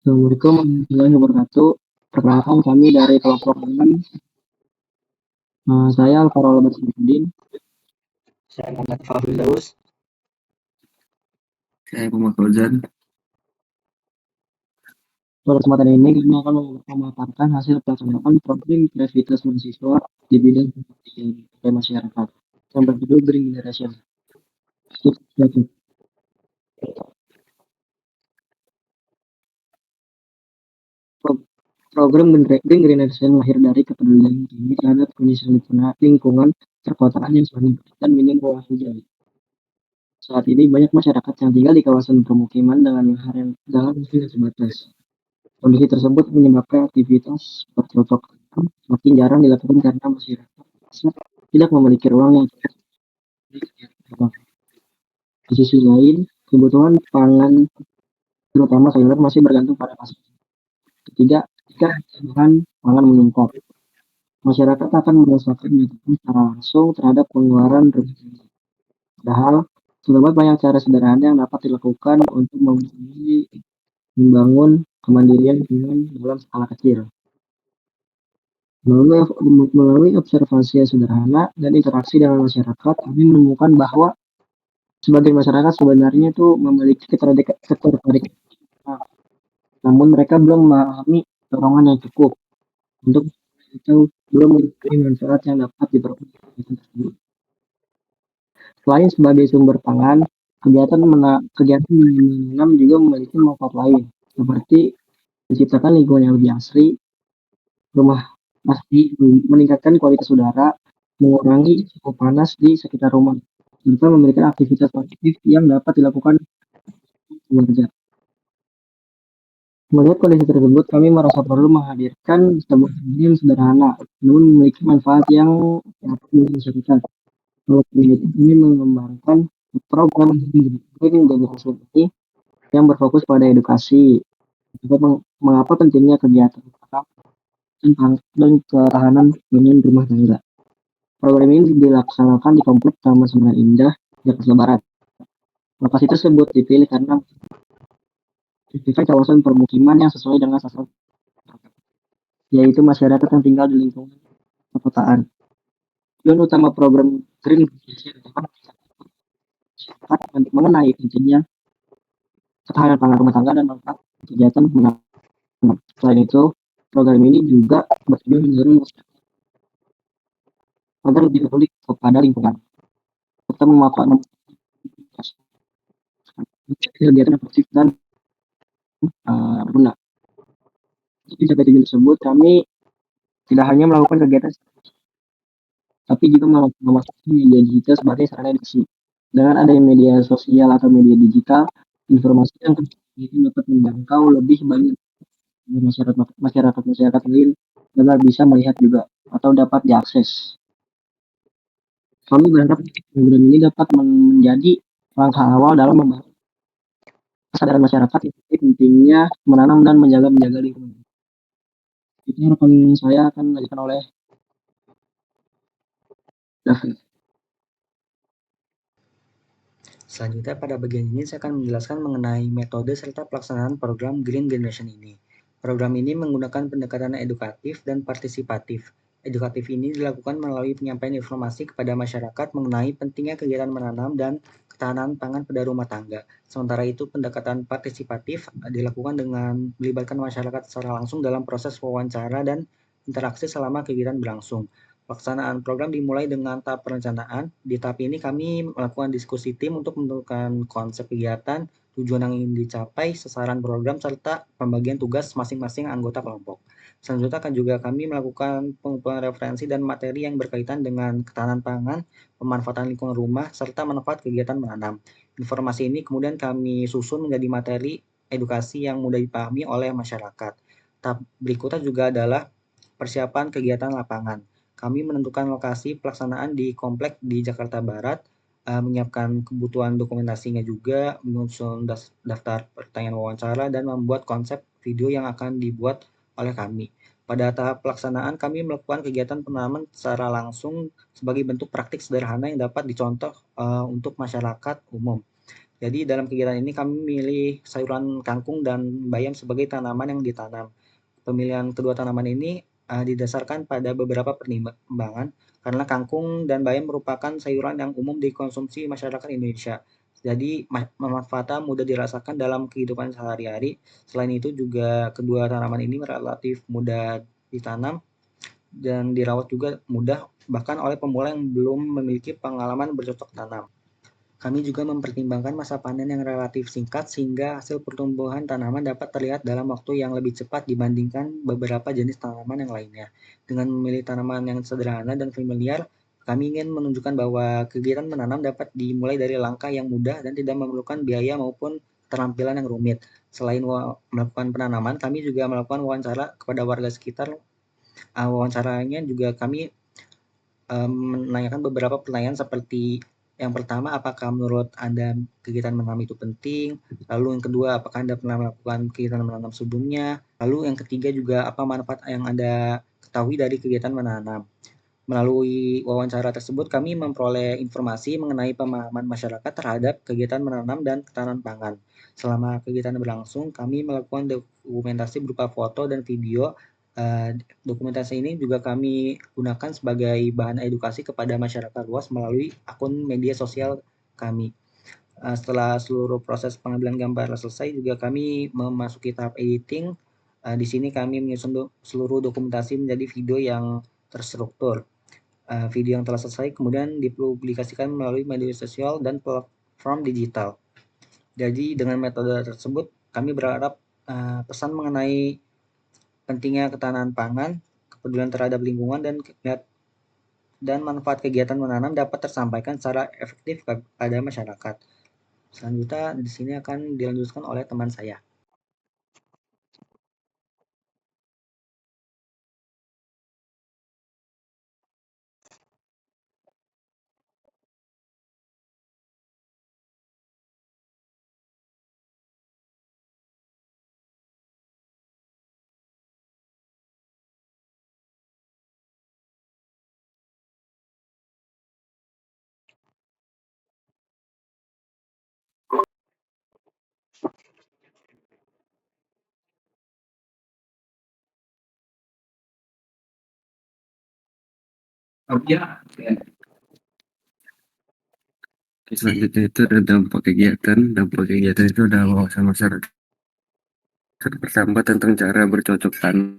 Assalamualaikum warahmatullahi wabarakatuh. Perkenalkan kami dari kelompok 6. Saya Alvaro Basamuddin. Saya Muhammad Fahri Daus. Saya Muhammad Fauzan. Pada kesempatan ini kami akan memaparkan hasil pelaksanaan program kreativitas mahasiswa di bidang pendidikan dan masyarakat yang berjudul Green Generation. Program Green Generation lahir dari kepedulian kami terhadap kondisi lingkungan perkotaan yang semakin padat dan minim ruang hijau. Saat ini banyak masyarakat yang tinggal di kawasan permukiman dengan lahan yang terbatas. Kondisi tersebut menyebabkan aktivitas bercocok tanam semakin jarang dilakukan karena masyarakat tidak memiliki ruang yang cukup. Di sisi lain, kebutuhan pangan terutama sayuran masih bergantung pada pasar. Ketiga, jika bahan pangan meningkat, masyarakat akan merasakan dampak secara langsung terhadap pengeluaran rumah tangga. Padahal, terdapat banyak cara sederhana yang dapat dilakukan untuk membangun kemandirian pangan dalam skala kecil. Melalui observasi yang sederhana dan interaksi dengan masyarakat, kami menemukan bahwa sebagian masyarakat sebenarnya itu memiliki ketertarikan, namun mereka belum memahami dorongan yang cukup untuk atau belum mengetahui manfaat yang dapat diperoleh dari kegiatan tersebut. Selain sebagai sumber pangan, kegiatan menanam juga memiliki manfaat lain, seperti menciptakan lingkungan yang lebih asri, rumah asri, meningkatkan kualitas udara, mengurangi suhu panas di sekitar rumah, serta memberikan aktivitas positif yang dapat dilakukan keluarga. Melihat kondisi tersebut, kami merasa perlu menghadirkan sebuah ide yang sederhana, namun memiliki manfaat yang dapat masyarakat. Oleh karena itu, kami mengembangkan program Green Generation ini yang berfokus pada edukasi, mengapa pentingnya kegiatan dan ketahanan pangan rumah tangga. Program ini dilaksanakan di kompleks Taman Semarang Indah, Jakarta Barat. Lokasi tersebut dipilih karena kawasan permukiman yang sesuai dengan sasaran, yaitu masyarakat yang tinggal di lingkungan perkotaan. Tujuan utama program Green Generation adalah mengenai pentingnya ketahanan pangan rumah tangga dan manfaat kegiatan menanam. Selain itu, program ini juga bertujuan mendorong agar lebih peduli kepada lingkungan serta memanfaatkan kegiatan efektif dan berguna. Di capai tujuan tersebut, kami tidak hanya melakukan kegiatan, tapi juga memasukkan media digital sebagai sarana edukasi. Dengan adanya media sosial atau media digital, informasi yang dapat menjangkau lebih banyak masyarakat lain agar bisa melihat juga atau dapat diakses. Kami berharap program ini dapat menjadi langkah awal dalam membangun kesadaran masyarakat pentingnya menanam dan menjaga lingkungan. Itu harapan saya akan dilanjutkan oleh David. Selanjutnya pada bagian ini saya akan menjelaskan mengenai metode serta pelaksanaan program Green Generation ini. Program ini menggunakan pendekatan edukatif dan partisipatif. Edukatif ini dilakukan melalui penyampaian informasi kepada masyarakat mengenai pentingnya kegiatan menanam dan ketahanan pangan pada rumah tangga. Sementara itu pendekatan partisipatif dilakukan dengan melibatkan masyarakat secara langsung dalam proses wawancara dan interaksi selama kegiatan berlangsung. Pelaksanaan program dimulai dengan tahap perencanaan. Di tahap ini kami melakukan diskusi tim untuk menentukan konsep kegiatan, tujuan yang ingin dicapai, sasaran program, serta pembagian tugas masing-masing anggota kelompok. Selanjutnya akan juga kami melakukan pengumpulan referensi dan materi yang berkaitan dengan ketahanan pangan, pemanfaatan lingkungan rumah, serta manfaat kegiatan menanam. Informasi ini kemudian kami susun menjadi materi edukasi yang mudah dipahami oleh masyarakat. Tahap berikutnya juga adalah persiapan kegiatan lapangan. Kami menentukan lokasi pelaksanaan di komplek di Jakarta Barat, menyiapkan kebutuhan dokumentasinya juga, menyusun daftar pertanyaan wawancara, dan membuat konsep video yang akan dibuat oleh kami. Pada tahap pelaksanaan, kami melakukan kegiatan penanaman secara langsung sebagai bentuk praktik sederhana yang dapat dicontoh untuk masyarakat umum. Jadi dalam kegiatan ini kami memilih sayuran kangkung dan bayam sebagai tanaman yang ditanam. Pemilihan kedua tanaman ini didasarkan pada beberapa pertimbangan karena kangkung dan bayam merupakan sayuran yang umum dikonsumsi masyarakat Indonesia. Jadi manfaatnya mudah dirasakan dalam kehidupan sehari-hari. Selain itu juga kedua tanaman ini relatif mudah ditanam dan dirawat juga mudah bahkan oleh pemula yang belum memiliki pengalaman bercocok tanam. Kami juga mempertimbangkan masa panen yang relatif singkat sehingga hasil pertumbuhan tanaman dapat terlihat dalam waktu yang lebih cepat dibandingkan beberapa jenis tanaman yang lainnya. Dengan memilih tanaman yang sederhana dan familiar, kami ingin menunjukkan bahwa kegiatan menanam dapat dimulai dari langkah yang mudah dan tidak memerlukan biaya maupun keterampilan yang rumit. Selain melakukan penanaman, kami juga melakukan wawancara kepada warga sekitar. Wawancaranya juga kami menanyakan beberapa pertanyaan seperti yang pertama, apakah menurut Anda kegiatan menanam itu penting? Lalu yang kedua, apakah Anda pernah melakukan kegiatan menanam sebelumnya? Lalu yang ketiga juga, apa manfaat yang Anda ketahui dari kegiatan menanam? Melalui wawancara tersebut, kami memperoleh informasi mengenai pemahaman masyarakat terhadap kegiatan menanam dan ketahanan pangan. Selama kegiatan berlangsung, kami melakukan dokumentasi berupa foto dan video. Dokumentasi ini juga kami gunakan sebagai bahan edukasi kepada masyarakat luas melalui akun media sosial kami. Setelah seluruh proses pengambilan gambar selesai, juga kami memasuki tahap editing. Di sini kami menyusun seluruh dokumentasi menjadi video yang terstruktur. Video yang telah selesai kemudian dipublikasikan melalui media sosial dan platform digital. Jadi dengan metode tersebut kami berharap pesan mengenai pentingnya ketahanan pangan, kepedulian terhadap lingkungan dan manfaat kegiatan menanam dapat tersampaikan secara efektif kepada masyarakat. Selanjutnya di sini akan dilanjutkan oleh teman saya. Oh iya. Selanjutnya itu ada dampak kegiatan itu adalah wawasan masyarakat bertambah tentang cara bercocok tanam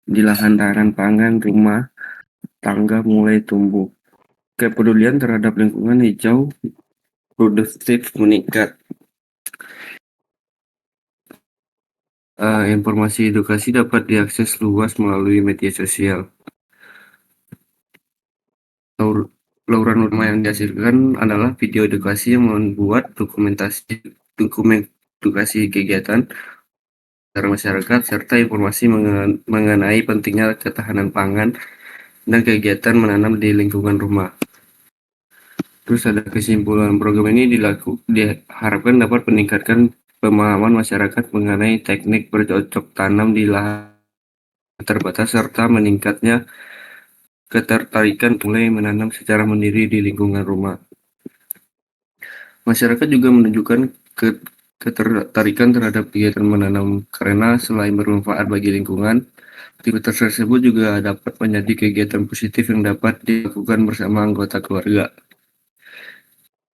di lahan tahanan pangan rumah tangga mulai tumbuh. Kepedulian terhadap lingkungan hijau produktif meningkat. Informasi edukasi dapat diakses luas melalui media sosial. Saluran utama yang dihasilkan adalah video edukasi yang membuat dokumen edukasi kegiatan dari masyarakat serta informasi mengenai pentingnya ketahanan pangan dan kegiatan menanam di lingkungan rumah. Terus ada kesimpulan program ini diharapkan dapat meningkatkan pemahaman masyarakat mengenai teknik bercocok tanam di lahan terbatas serta meningkatnya ketertarikan mulai menanam secara mandiri di lingkungan rumah. Masyarakat juga menunjukkan ketertarikan terhadap kegiatan menanam karena selain bermanfaat bagi lingkungan, aktivitas tersebut juga dapat menjadi kegiatan positif yang dapat dilakukan bersama anggota keluarga.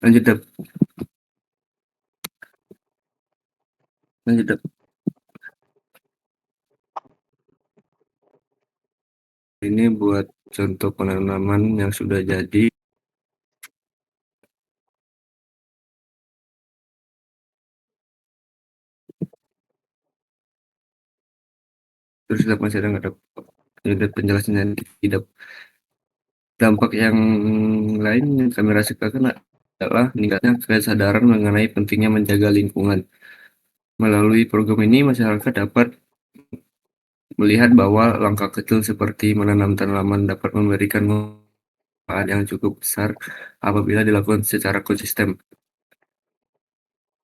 Lanjut. Ini buat contoh penanaman yang sudah jadi. Terus masih ada penjelasannya tidak. Dampak yang lain yang kami rasakan adalah meningkatnya kesadaran mengenai pentingnya menjaga lingkungan. Melalui program ini, masyarakat dapat melihat bahwa langkah kecil seperti menanam tanaman dapat memberikan manfaat yang cukup besar apabila dilakukan secara konsisten.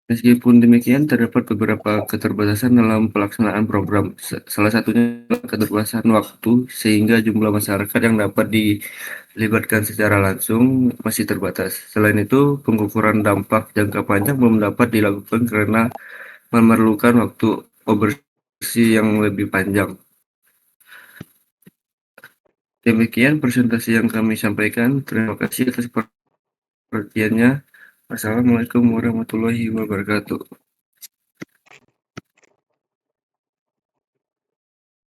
Meskipun demikian, terdapat beberapa keterbatasan dalam pelaksanaan program. Salah satunya adalah keterbatasan waktu, sehingga jumlah masyarakat yang dapat dilibatkan secara langsung masih terbatas. Selain itu, pengukuran dampak jangka panjang belum dapat dilakukan karena memerlukan waktu overview yang lebih panjang. Demikian presentasi yang kami sampaikan. Terima kasih atas perhatiannya. Assalamualaikum warahmatullahi wabarakatuh.